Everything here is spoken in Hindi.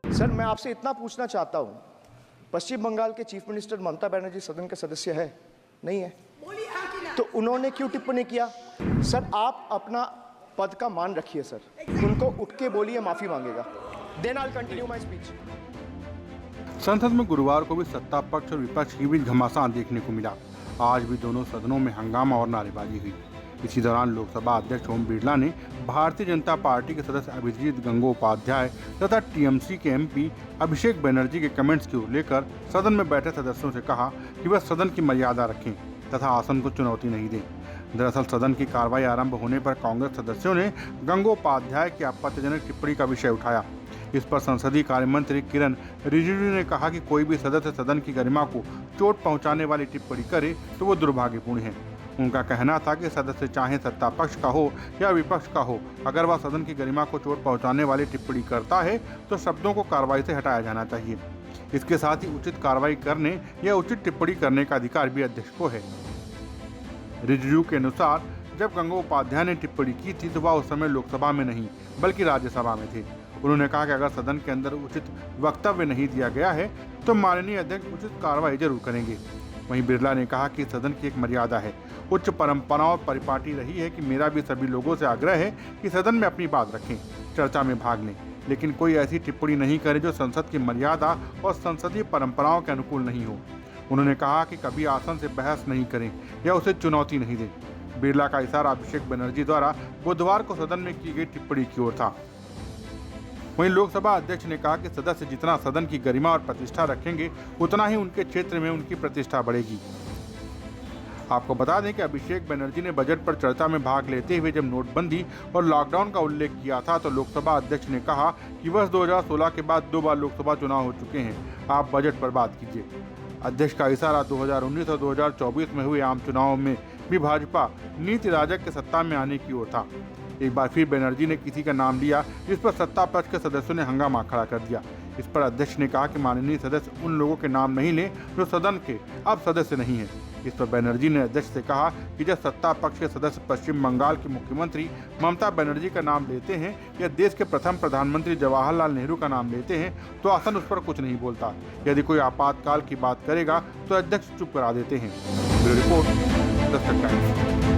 सर, मैं आपसे इतना पूछना चाहता हूं, पश्चिम बंगाल के चीफ मिनिस्टर ममता बनर्जी सदन के सदस्य है? नहीं है? तो उन्होंने क्यों टिप्पणी किया? सर, आप अपना पद का मान रखिए सर, उनको उठ के बोलिए माफी मांगेगा। Then I will continue my speech. संसद में गुरुवार को भी सत्ता पक्ष और विपक्ष के बीच घमासान देखने को मिला। आज भी दोनों सदनों में हंगामा और नारेबाजी हुई। इसी दौरान लोकसभा अध्यक्ष ओम बिरला ने भारतीय जनता पार्टी के सदस्य अभिजीत गंगोपाध्याय तथा टीएमसी के एमपी अभिषेक बनर्जी के कमेंट्स को लेकर सदन में बैठे सदस्यों से कहा कि वह सदन की मर्यादा रखें तथा आसन को चुनौती नहीं दें। दरअसल सदन की कार्रवाई आरंभ होने पर कांग्रेस सदस्यों ने गंगोपाध्याय की आपत्तिजनक टिप्पणी का विषय उठाया। इस पर संसदीय कार्य मंत्री किरण रिजिजू ने कहा कि कोई भी सदस्य सदन की गरिमा को चोट पहुंचाने वाली टिप्पणी करे तो वो दुर्भाग्यपूर्ण है। उनका कहना था कि सदस्य चाहे सत्ता पक्ष का हो या विपक्ष का हो, अगर वह सदन की गरिमा को चोट पहुंचाने वाली टिप्पणी करता है तो शब्दों को कार्रवाई से हटाया जाना चाहिए। इसके साथ ही उचित कार्रवाई करने या उचित टिप्पणी करने का अधिकार भी अध्यक्ष को है। रिजिजू के अनुसार जब गंगोपाध्याय ने टिप्पणी की थी तो वह उस समय लोकसभा में नहीं बल्कि राज्यसभा में थे। उन्होंने कहा कि अगर सदन के अंदर उचित वक्तव्य नहीं दिया गया है तो माननीय अध्यक्ष उचित कार्रवाई जरूर करेंगे। वहीं बिरला ने कहा कि सदन की एक मर्यादा है, उच्च परंपराओं और परिपाटी रही है कि मेरा भी सभी लोगों से आग्रह है कि सदन में अपनी बात रखें, चर्चा में भाग लें, लेकिन कोई ऐसी टिप्पणी नहीं करे जो संसद की मर्यादा और संसदीय परंपराओं के अनुकूल नहीं हो। उन्होंने कहा कि कभी आसन से बहस नहीं करें या उसे चुनौती नहीं दें। बिरला का इशारा अभिषेक बनर्जी द्वारा बुधवार को सदन में की गई टिप्पणी की ओर था। वहीं लोकसभा अध्यक्ष ने कहा कि सदस्य जितना सदन की गरिमा और प्रतिष्ठा रखेंगे उतना ही उनके क्षेत्र में उनकी प्रतिष्ठा बढ़ेगी। आपको बता दें कि अभिषेक बनर्जी ने बजट पर चर्चा में भाग लेते हुए जब नोटबंदी और लॉकडाउन का उल्लेख किया था तो लोकसभा अध्यक्ष ने कहा कि वर्ष 2016 के बाद 2 बार लोकसभा चुनाव हो चुके हैं, आप बजट पर बात कीजिए। अध्यक्ष का इशारा 2019 और 2024 में हुए आम चुनावों में भी भाजपा नीति राजग के सत्ता में आने की ओर था। एक बार फिर बनर्जी ने किसी का नाम लिया जिस पर सत्ता पक्ष के सदस्यों ने हंगामा खड़ा कर दिया। इस पर अध्यक्ष ने कहा कि माननीय सदस्य उन लोगों के नाम नहीं लें जो सदन के अब सदस्य नहीं हैं। इस पर बनर्जी ने अध्यक्ष से कहा कि जब सत्ता पक्ष के सदस्य पश्चिम बंगाल की मुख्यमंत्री ममता बनर्जी का नाम लेते हैं या देश के प्रथम प्रधानमंत्री जवाहरलाल नेहरू का नाम लेते हैं तो आसन उस पर कुछ नहीं बोलता। यदि कोई आपातकाल की बात करेगा तो अध्यक्ष चुप करा देते हैं। Bureau report, Dastak times.